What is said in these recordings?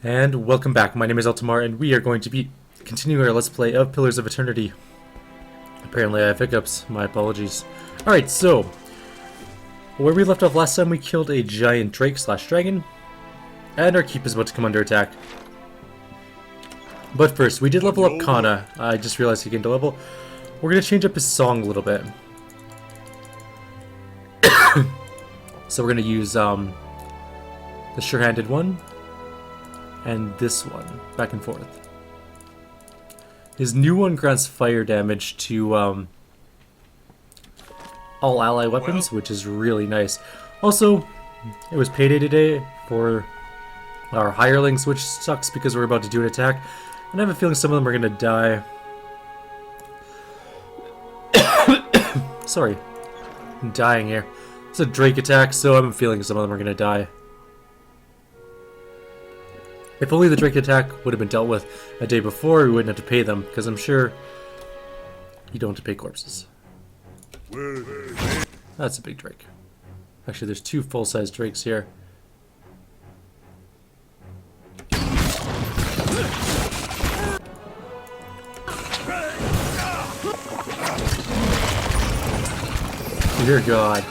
And welcome back. My name is Eltimar, and we are going to be continuing our Let's Play of Pillars of Eternity. Apparently I have hiccups. My apologies. Alright, so where we left off last time, we killed a giant drake/dragon, and our keep is about to come under attack. But first, we did level up Kana. I just realized he gained a level. We're going to change up his song a little bit. So we're going to use the sure-handed one and this one, back and forth. His new one grants fire damage to all ally weapons, which is really nice. Also, it was payday today for our hirelings, which sucks because we're about to do an attack, and I have a feeling some of them are gonna die. Sorry, I'm dying here. It's a Drake attack, so I have a feeling some of them are gonna die. If only the Drake attack would have been dealt with a day before, we wouldn't have to pay them, because I'm sure you don't have to pay corpses. That's a big Drake. Actually, there's two full-size Drakes here. Dear God.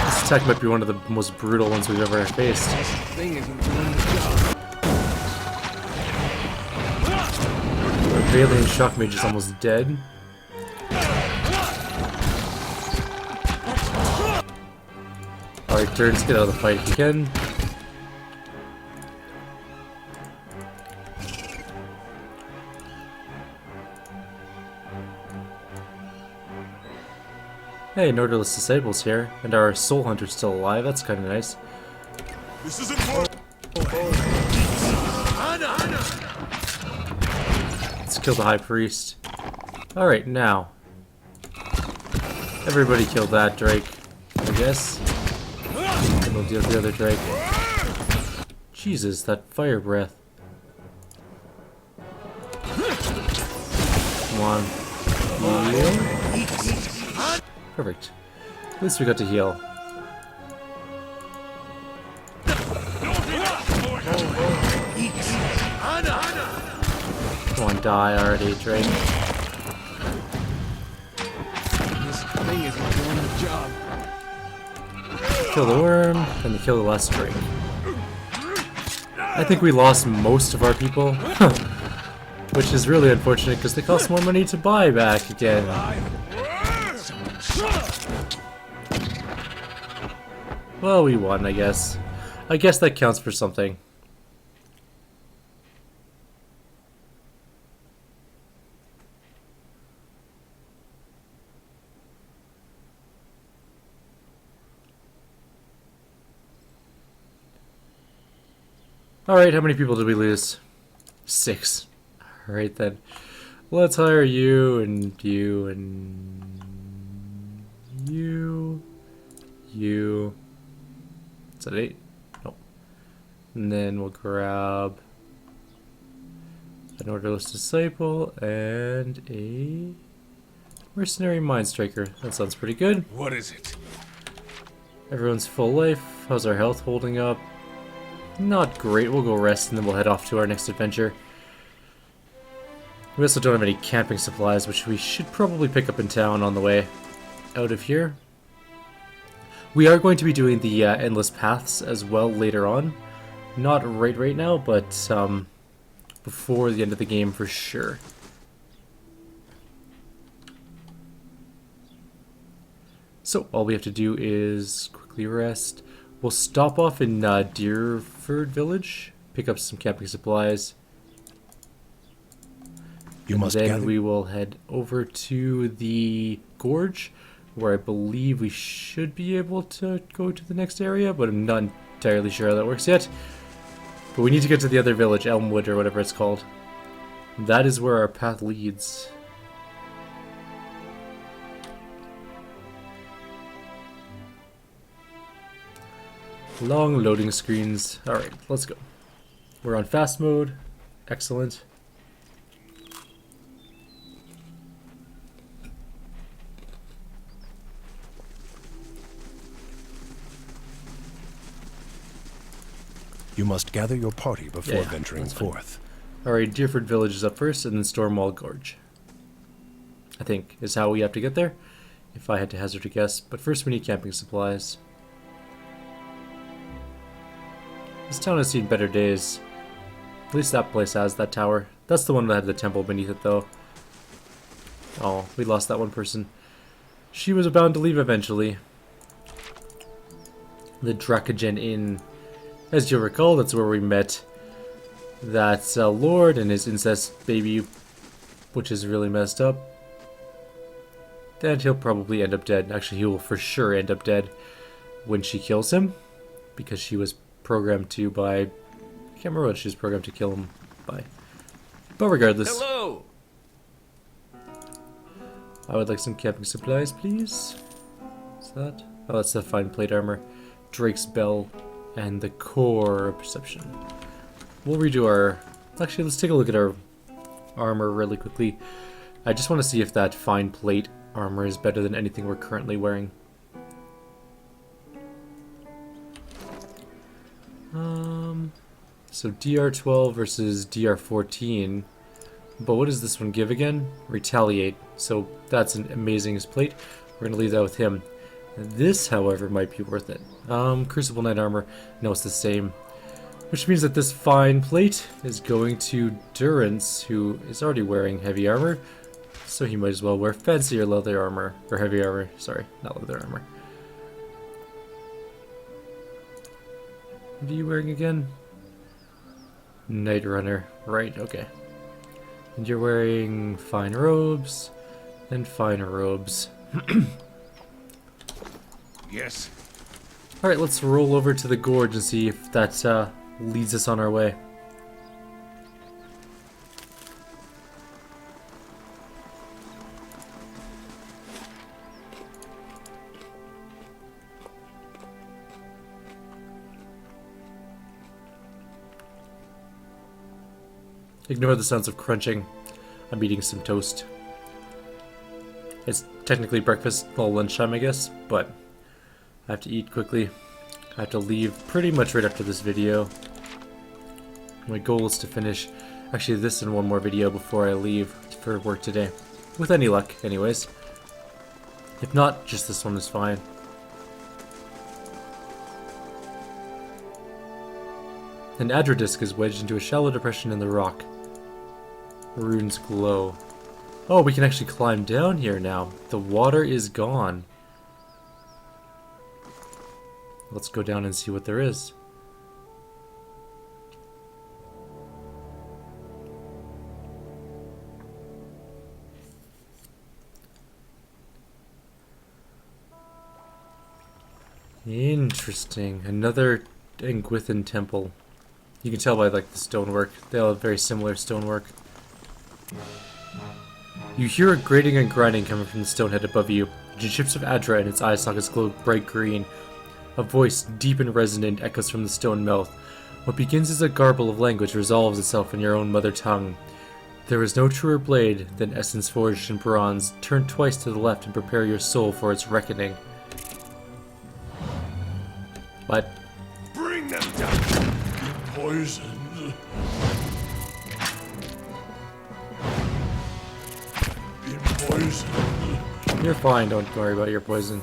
This attack might be one of the most brutal ones we've ever faced. Our Valiant Shock Mage is almost dead. Alright, turns, get out of the fight if you can. Hey, Norderless Disciples here, and our Soul Hunter's still alive. That's kind of nice. This isn't Let's kill the High Priest. Alright, now. Everybody kill that Drake, I guess. And we'll deal with the other Drake. Jesus, that fire breath. Come on. Heal. Perfect. At least we got to heal. Come on, die already, Drake. This thing isn't doing the job. Kill the worm, and kill the last Drake. I think we lost most of our people, which is really unfortunate because they cost more money to buy back again. Well, we won, I guess. I guess that counts for something. Alright, how many people did we lose? 6. Alright then. Let's hire you, and you, and you. Is that 8? Nope. And then we'll grab an Orderless Disciple and a Mercenary Mind Striker. That sounds pretty good. What is it? Everyone's full life. How's our health holding up? Not great. We'll go rest and then we'll head off to our next adventure. We also don't have any camping supplies, which we should probably pick up in town on the way out of here. We are going to be doing the Endless Paths as well later on. Not right now, but before the end of the game for sure. So all we have to do is quickly rest. We'll stop off in Deerford Village, pick up some camping supplies. Then we will head over to the Gorge, where I believe we should be able to go to the next area, but I'm not entirely sure how that works yet. But we need to get to the other village, Elmwood or whatever it's called. That is where our path leads. Long loading screens. Alright, let's go. We're on fast mode. Excellent. You must gather your party before Yeah, venturing that's fine. forth. Alright, Deerford Village is up first, and then Stormwall Gorge, I think, is how we have to get there, if I had to hazard a guess. But first we need camping supplies. This town has seen better days. At least that place has, that tower. That's the one that had the temple beneath it, though. Oh, we lost that one person. She was bound to leave eventually. The Dracogen Inn. As you'll recall, that's where we met that Lord and his incest baby, which is really messed up. And he'll probably end up dead. Actually, he will for sure end up dead when she kills him, because she was programmed to by... I can't remember what she was programmed to kill him by. But regardless... Hello! I would like some camping supplies, please. What's that? Oh, that's the fine plate armor, Drake's Bell, and the core perception. We'll redo our... Actually, let's take a look at our armor really quickly. I just want to see if that fine plate armor is better than anything we're currently wearing. So DR12 versus DR14. But what does this one give again? Retaliate. So that's an amazing plate. We're going to leave that with him. This, however, might be worth it. Crucible Knight armor. No, it's the same. Which means that this fine plate is going to Durance, who is already wearing heavy armor. So he might as well wear fancier leather armor. Or heavy armor. Sorry, not leather armor. What are you wearing again? Night Runner. Right, okay. And you're wearing fine robes and finer robes. Yes. Alright, let's roll over to the gorge and see if that leads us on our way. Ignore the sounds of crunching. I'm eating some toast. It's technically breakfast, well, lunchtime, I guess, but I have to eat quickly. I have to leave pretty much right after this video. My goal is to finish actually this and one more video before I leave for work today. With any luck, anyways. If not, just this one is fine. An Adradisc is wedged into a shallow depression in the rock. Runes glow. Oh, we can actually climb down here now. The water is gone. Let's go down and see what there is. Interesting. Another Engwithan temple. You can tell by like the stonework. They all have very similar stonework. You hear a grating and grinding coming from the stonehead above you. The chips of Adra and its eye sockets glow bright green. A voice, deep and resonant, echoes from the stone mouth. What begins as a garble of language resolves itself in your own mother tongue. There is no truer blade than essence forged in bronze. Turn twice to the left and prepare your soul for its reckoning. What? Bring them down. Poisoned. Been poisoned. You're fine, don't worry about your poison.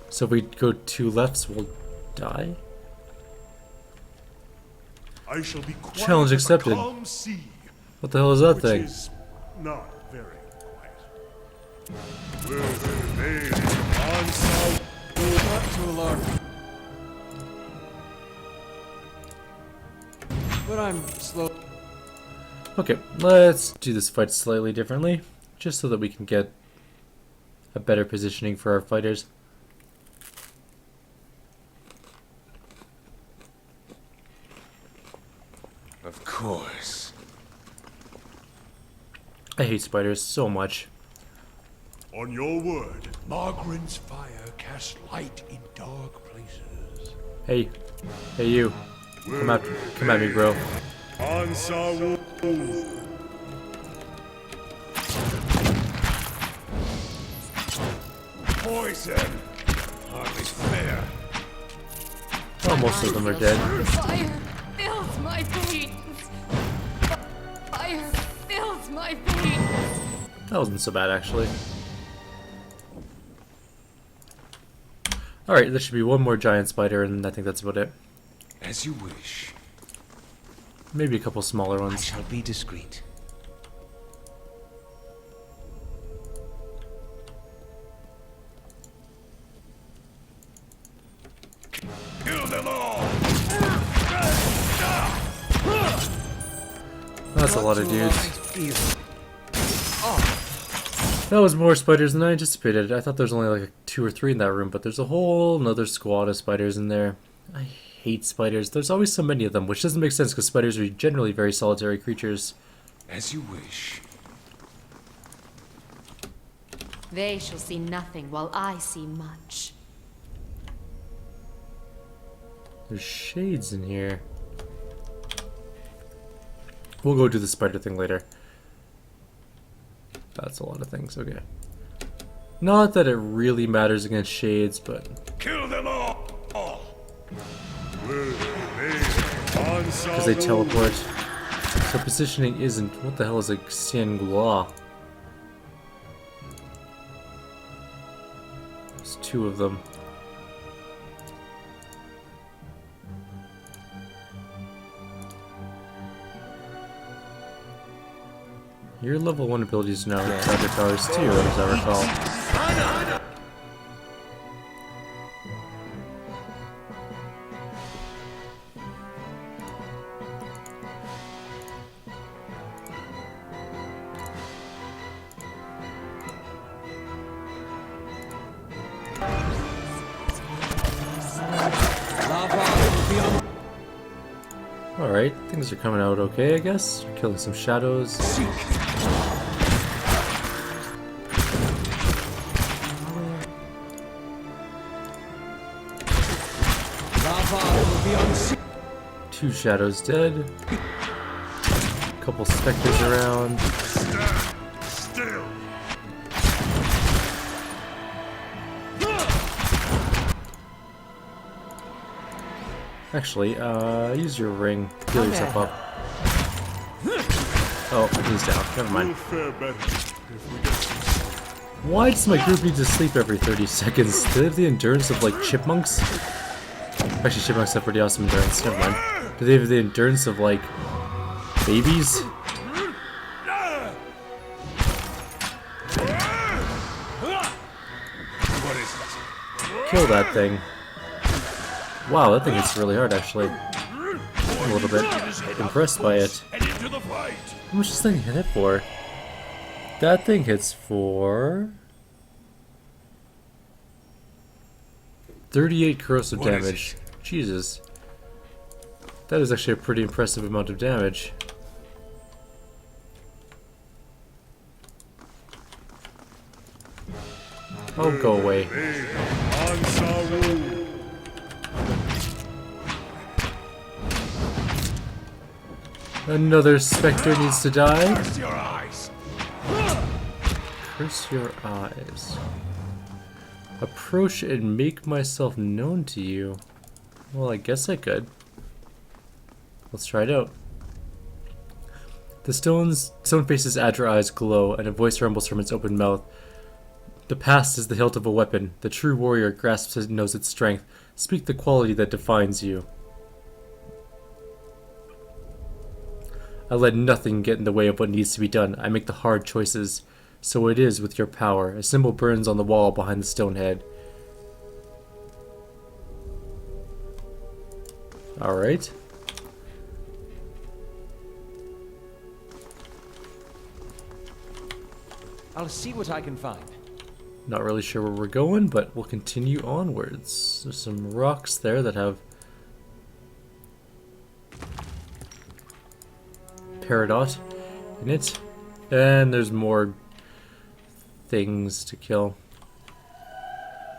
So if we go two lefts, we'll die? I shall be quiet Challenge as a accepted. calm sea, What the hell is that which thing? is not very quiet. Will remain on south. Not too alarm. But I'm slow. Okay, let's do this fight slightly differently, just so that we can get a better positioning for our fighters. Of course. I hate spiders so much. On your word, Margaret's fire casts light in dark places. Hey, hey you, come at me, bro. On Sawu. poison. Hardly fair. Oh, most of them are dead. Fire fills my veins. Fire fills my veins. That wasn't so bad, actually. Alright, there should be one more giant spider, and I think that's about it. As you wish. Maybe a couple smaller I ones. shall be discreet. Kill them all. That's a lot of dudes. That was more spiders than I anticipated. I thought there was only like 2 or 3 in that room, but there's a whole another squad of spiders in there. I hate spiders. There's always so many of them, which doesn't make sense because spiders are generally very solitary creatures. As you wish. They shall see nothing while I see much. There's shades in here. We'll go do the spider thing later. That's a lot of things, okay. Not that it really matters against shades, but... Kill them all. because they teleport. So positioning isn't... What the hell is a Xiangua? There's 2 of them. Your level 1 abilities now have Tiger Powers too, as I recall. Alright, things are coming out okay, I guess. We're killing some shadows. Two shadows dead. Couple specters around. Still. Actually, use your ring. Heal yourself up. Oh, he's down. Never mind. We'll fare better if we get some. Why does my group need to sleep every 30 seconds? Do they have the endurance of, like, chipmunks? Actually, chipmunks have pretty awesome endurance. Never mind. Do they have the endurance of, like, babies? What is it? Kill that thing. Wow, that thing hits really hard, actually. I'm a little bit impressed by it. Head into the fight. How much does this thing hit for? That thing hits for 38 corrosive What is damage. Jesus. That is actually a pretty impressive amount of damage. Oh, go away. Another specter needs to die. Curse your eyes. Curse your eyes. Approach and make myself known to you. Well, I guess I could. Let's try it out. The stone face's azure eyes glow, and a voice rumbles from its open mouth. The past is the hilt of a weapon. The true warrior grasps and knows its strength. Speak the quality that defines you. I let nothing get in the way of what needs to be done. I make the hard choices. So it is with your power. A symbol burns on the wall behind the stone head. Alright. I'll see what I can find. Not really sure where we're going, but we'll continue onwards. There's some rocks there that have Peridot in it. And there's more things to kill.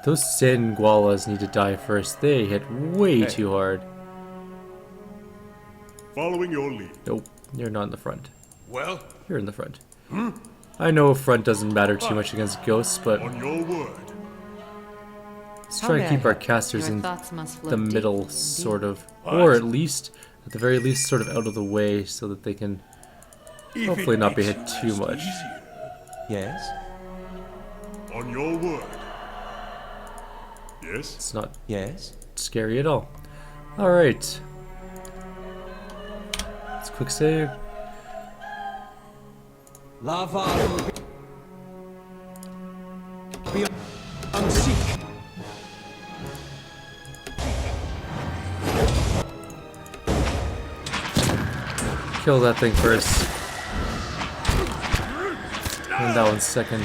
Those Sangualas need to die first. They hit way too hard. Following your lead. Nope, you're not in the front. Well, You're in the front. I know front doesn't matter too much against ghosts, but on your word. Let's How try may to I keep our help? casters Your in thoughts must flow the deep middle, indeed. sort of. What? Or at least, at the very least, sort of out of the way so that they can If hopefully it not be makes hit you too rest much. easier, Yes? on your word. Yes? It's not Yes? scary at all. Alright. Let's quick save. Lava be unseek. Kill that thing first. And that one second.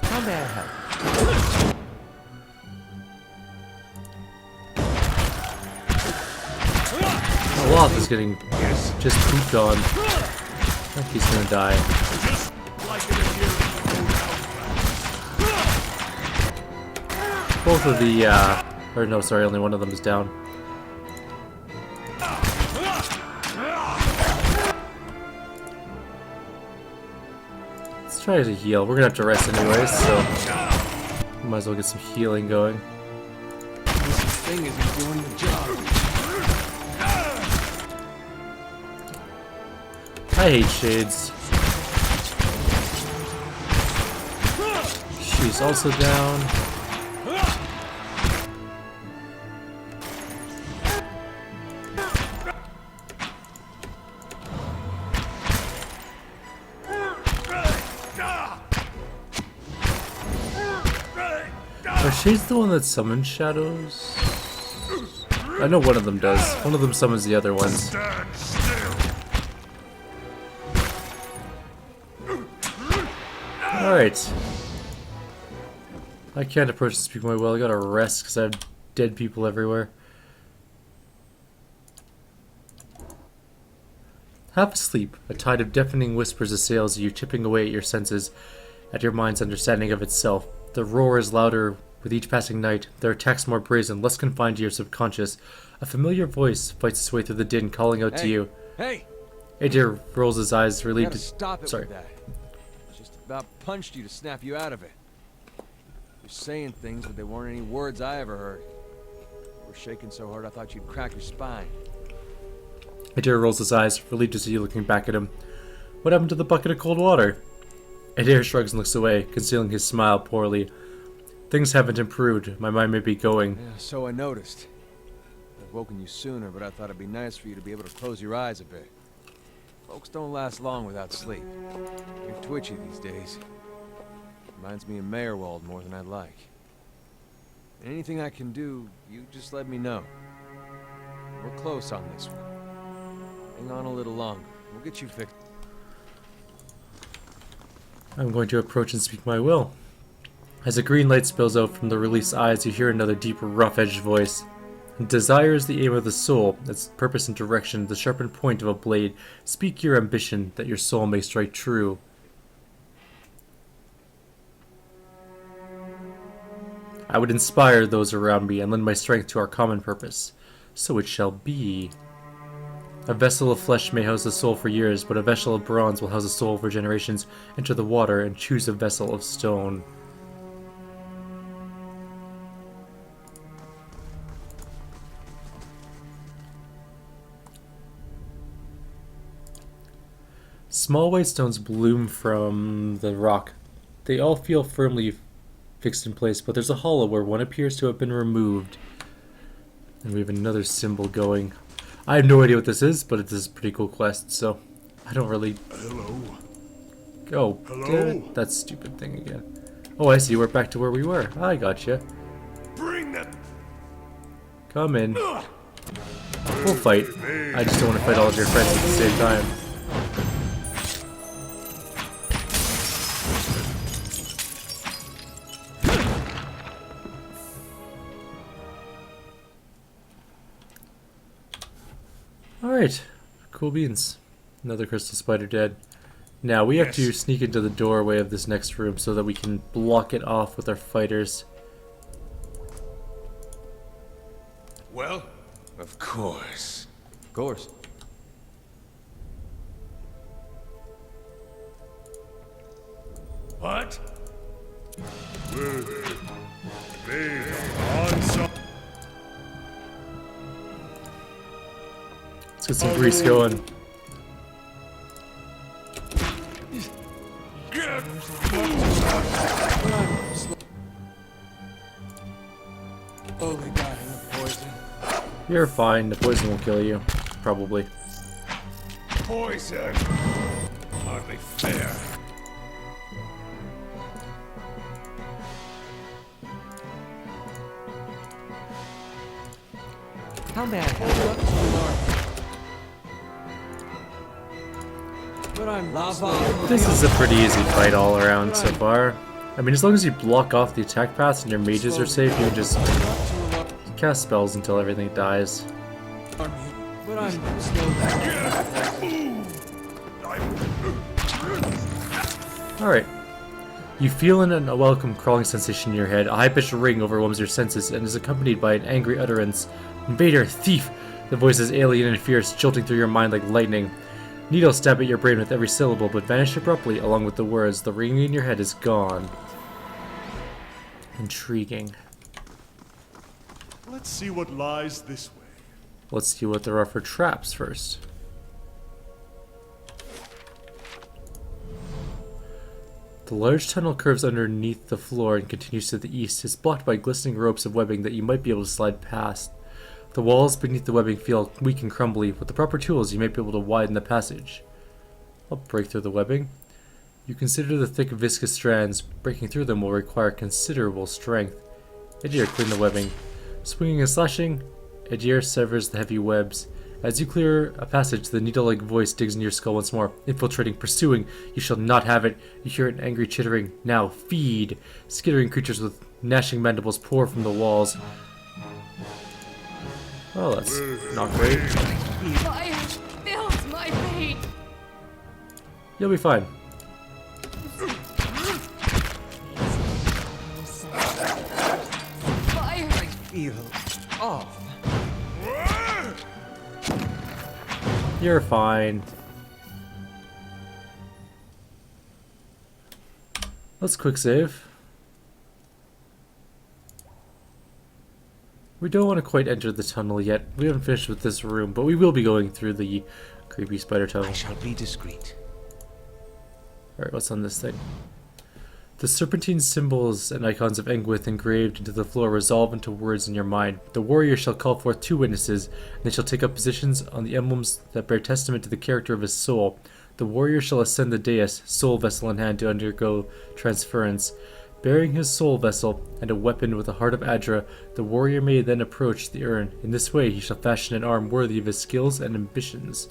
How may I help? Olaf is getting just pooped on. I think he's gonna die. Like it if you're Both of the, or no, sorry, only one of them is down. Let's try to heal. We're gonna have to rest anyways, so might as well get some healing going. This thing isn't doing the job. I hate shades. She's also down. Are Shades the one that summons shadows? I know one of them does. One of them summons the other ones. stand still. Alright. I can't approach this speak my will. I gotta rest because I have dead people everywhere. Half asleep, a tide of deafening whispers assails you, chipping away at your senses, at your mind's understanding of itself. The roar is louder with each passing night, their attacks more brazen, less confined to your subconscious. A familiar voice fights its way through the din, calling out to you. Hey! Adair rolls his eyes, You relieved. gotta stop it Sorry. with that. Just about punched you to snap you out of it. You're saying things, but they weren't any words I ever heard. You were shaking so hard I thought you'd crack your spine. Adair rolls his eyes, relieved to see you looking back at him. What happened to the bucket of cold water? Adair shrugs and looks away, concealing his smile poorly. Things haven't improved. My mind may be going. Yeah, so I noticed. I've woken you sooner, but I thought it'd be nice for you to be able to close your eyes a bit. Folks don't last long without sleep. You're twitchy these days. Reminds me of Mayorwald more than I'd like. Anything I can do, you just let me know. We're close on this one. Hang on a little longer. We'll get you fixed. I'm going to approach and speak my will. As a green light spills out from the released eyes, you hear another deep, rough-edged voice. Desire is the aim of the soul, its purpose and direction, the sharpened point of a blade. Speak your ambition, that your soul may strike true. I would inspire those around me and lend my strength to our common purpose. So it shall be. A vessel of flesh may house a soul for years, but a vessel of bronze will house a soul for generations. Enter the water and choose a vessel of stone. Small white stones bloom from the rock. They all feel firmly fixed in place, but there's a hollow where one appears to have been removed. And we have another symbol going. I have no idea what this is, but it is a pretty cool quest, so I don't really... Hello. Oh, Hello? damn it. That stupid thing again. Oh, I see. We're back to where we were. I gotcha. Bring them. Come in. We'll fight. I just don't want to fight all of your friends at the same time. Alright. Cool beans. Another crystal spider dead. Now, we have to Yes. sneak into the doorway of this next room so that we can block it off with our fighters. Well, Of course. Of course. What? Answer. Let's get some grease going. Slowly dying of poison. You're fine. The poison will kill you. Probably. Poison. Hardly fair. How may I hold up to the mark? But I'm lava. This is a pretty easy fight all around so far. I mean, as long as you block off the attack paths and your mages are safe, you can just cast spells until everything dies. But I'm slowly. Alright. You feel an unwelcome crawling sensation in your head. A high-pitched ring overwhelms your senses and is accompanied by an angry utterance. Invader! Thief! The voice is alien and fierce, jolting through your mind like lightning. Needles stab at your brain with every syllable, but vanish abruptly along with the words. The ringing in your head is gone. Intriguing. Let's see what lies this way. Let's see what there are for traps first. The large tunnel curves underneath the floor and continues to the east. It's blocked by glistening ropes of webbing that you might be able to slide past. The walls beneath the webbing feel weak and crumbly. With the proper tools, you might be able to widen the passage. I'll break through the webbing. You consider the thick, viscous strands. Breaking through them will require considerable strength. Edir, clean the webbing. Swinging and slashing, Edir severs the heavy webs. As you clear a passage, the needle-like voice digs into your skull once more. Infiltrating, pursuing. You shall not have it. You hear an angry chittering. Now, feed. Skittering creatures with gnashing mandibles pour from the walls. Well, that's not great. Fire fills my veins. You'll be fine. Fire. Feel off. You're fine. Let's quick save. We don't want to quite enter the tunnel yet. We haven't finished with this room, but we will be going through the creepy spider tunnel. I shall be discreet. Alright, what's on this thing? The serpentine symbols and icons of Engwith engraved into the floor resolve into words in your mind. The warrior shall call forth 2 witnesses, and they shall take up positions on the emblems that bear testament to the character of his soul. The warrior shall ascend the dais, soul vessel in hand, to undergo transference. Bearing his soul vessel and a weapon with the heart of Adra, the warrior may then approach the urn. In this way he shall fashion an arm worthy of his skills and ambitions.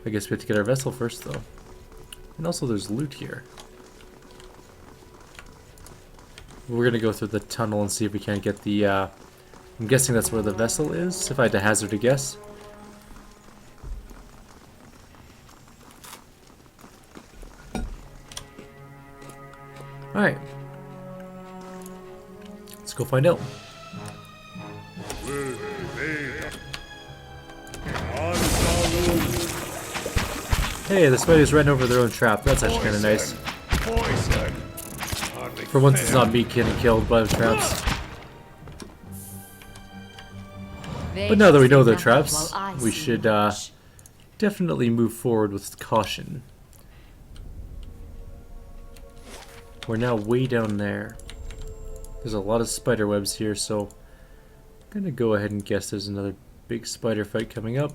I guess we have to get our vessel first, though. And also there's loot here. We're gonna go through the tunnel and see if we can't get the, I'm guessing that's where the vessel is, if I had to hazard a guess. Alright. Let's go find out. Hey, the spiders ran over their own trap. That's actually kind of nice. Poison. For once it's not me getting killed by the traps. But now that we know they're traps, we should definitely move forward with caution. We're now way down there. There's a lot of spider webs here, so I'm gonna go ahead and guess there's another big spider fight coming up.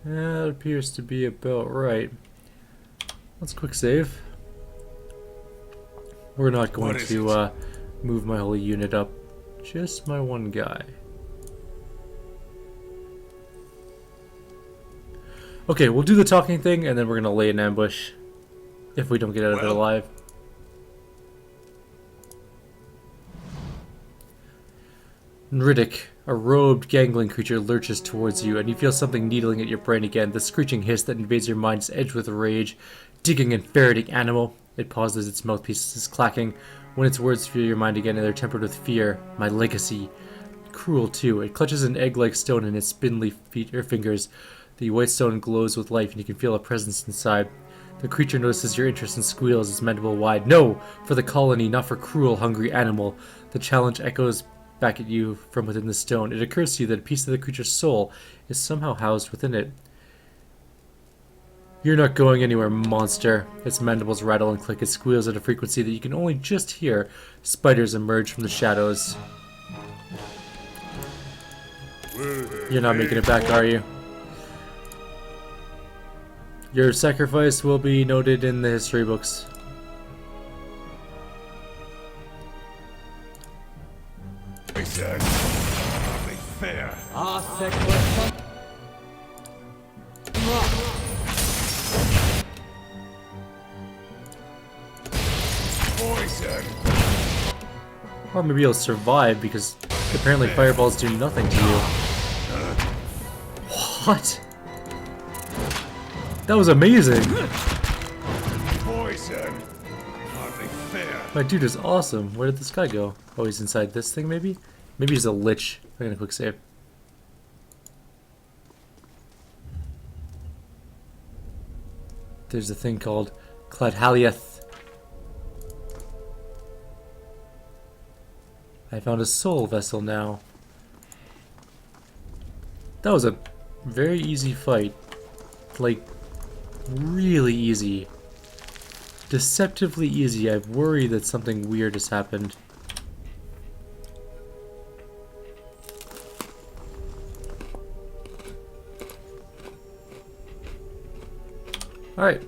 That appears to be about right. Let's quick save. We're not going to move my whole unit up, just my one guy. Okay, we'll do the talking thing, and then we're gonna lay an ambush if we don't get out of it alive. Riddick, a robed, gangling creature lurches towards you, and you feel something needling at your brain again. The screeching hiss that invades your mind is edged with rage. Digging and ferreting animal. It pauses, its mouthpiece is clacking. When its words fill your mind again, and they're tempered with fear. My legacy. cruel too. It clutches an egg-like stone in its spindly feet or fingers. The white stone glows with life, and you can feel a presence inside. The creature notices your interest and squeals, its mandible wide. No! For the colony, not for cruel, hungry animal. The challenge echoes back at you from within the stone. It occurs to you that a piece of the creature's soul is somehow housed within it. You're not going anywhere, monster. Its mandibles rattle and click. It squeals at a frequency that you can only just hear. Spiders emerge from the shadows. You're not making it back, are you? Your sacrifice will be noted in the history books. I said, hardly fair. Poison. Or maybe you'll survive because apparently fireballs do nothing to you. What? That was amazing! Poison. Hardly fair. My dude is awesome. Where did this guy go? Oh, he's inside this thing maybe? Maybe he's a lich. I'm gonna quick save. There's a thing called Cladhaliath. I found a soul vessel now. That was a very easy fight. Like, really easy. Deceptively easy. I worry that something weird has happened. Alright.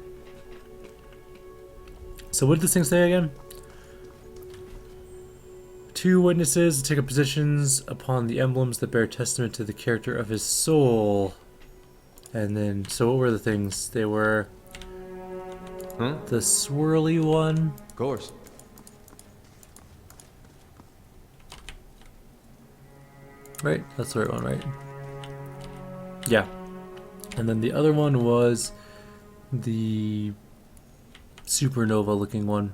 So what did this thing say again? 2 witnesses take up positions upon the emblems that bear testament to the character of his soul. And then, so what were the things? They were... the swirly one. Of course. Right? That's the right one, right? Yeah. And then the other one was the supernova looking one.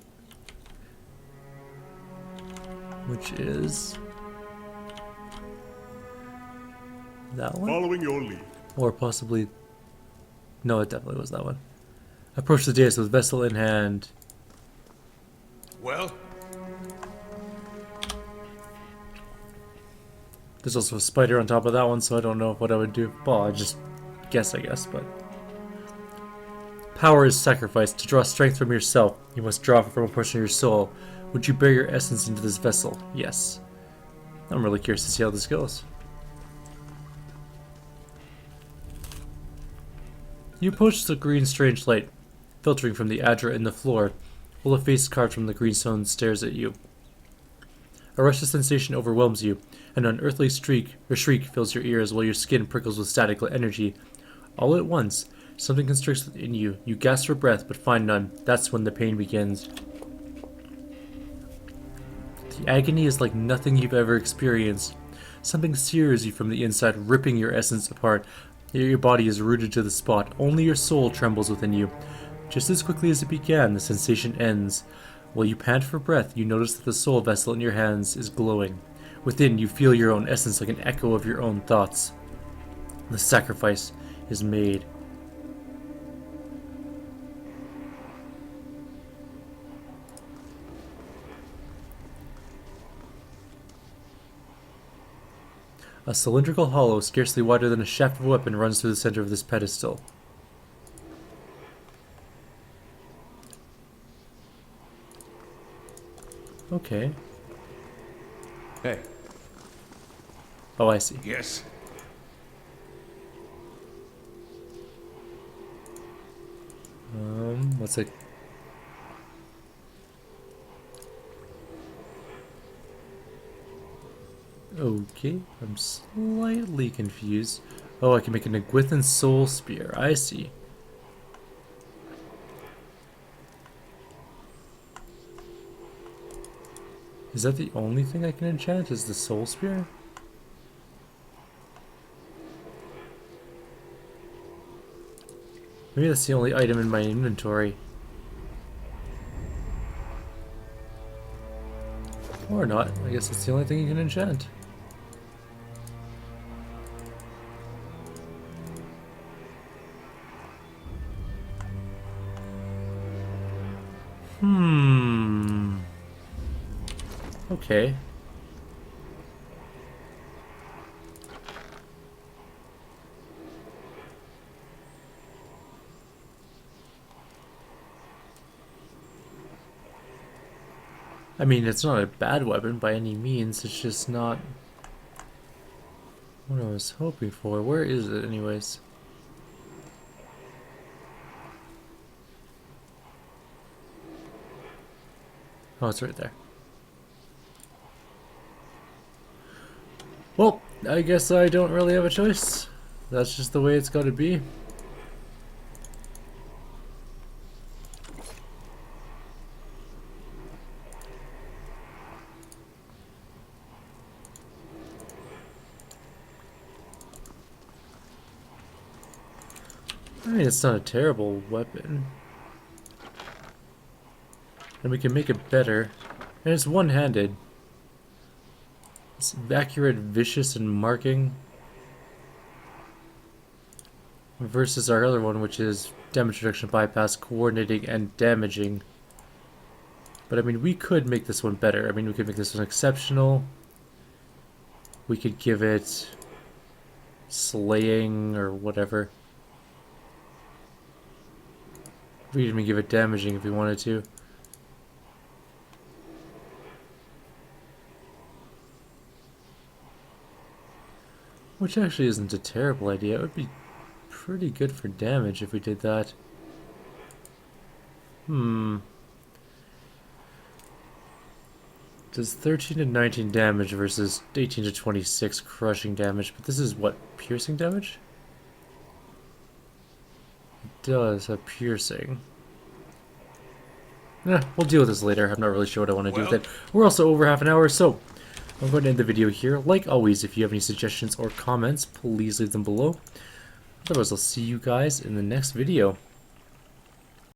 Which is that one? Following your lead. Or possibly... no, it definitely was that one. Approach the dais with vessel in hand. Well, There's also a spider on top of that one, so I don't know what I would do. Well, I just guess, I guess, but... Power is sacrificed. To draw strength from yourself, you must draw from a portion of your soul. Would you bear your essence into this vessel? Yes. I'm really curious to see how this goes. You approach the green strange light, filtering from the adra in the floor, while a face carved from the greenstone stares at you. A rush of sensation overwhelms you. An unearthly shriek fills your ears while your skin prickles with static energy. All at once, something constricts within you. You gasp for breath, but find none. That's when the pain begins. The agony is like nothing you've ever experienced. Something sears you from the inside, ripping your essence apart. Your body is rooted to the spot. Only your soul trembles within you. Just as quickly as it began, the sensation ends. While you pant for breath, you notice that the soul vessel in your hands is glowing. Within, you feel your own essence like an echo of your own thoughts. The sacrifice is made. A cylindrical hollow, scarcely wider than a shaft of a weapon, runs through the center of this pedestal. Okay. Hey. Oh, I see. yes. What's it? Okay, I'm slightly confused. Oh, I can make a Negwithan Soul Spear. I see. Is that the only thing I can enchant? Is the Soul Spear? Maybe that's the only item in my inventory. Or not. I guess it's the only thing you can enchant. Okay. I mean, it's not a bad weapon by any means, it's just not what I was hoping for. Where is it, anyways? Oh, it's right there. Well, I guess I don't really have a choice. That's just the way it's got to be. I mean, it's not a terrible weapon. And we can make it better. And it's one-handed. It's accurate, vicious, and marking. Versus our other one, which is damage reduction, bypass, coordinating, and damaging. But I mean, we could make this one better. I mean, we could make this one exceptional. We could give it slaying or whatever. We could even give it damaging if we wanted to. Which actually isn't a terrible idea. It would be pretty good for damage if we did that. Does 13 to 19 damage versus 18 to 26 crushing damage, but this is what, piercing damage? It does have piercing. We'll deal with this later. I'm not really sure what I want to do with it. We're also over half an hour, so I'm going to end the video here. Like always, if you have any suggestions or comments, please leave them below. Otherwise, I'll see you guys in the next video.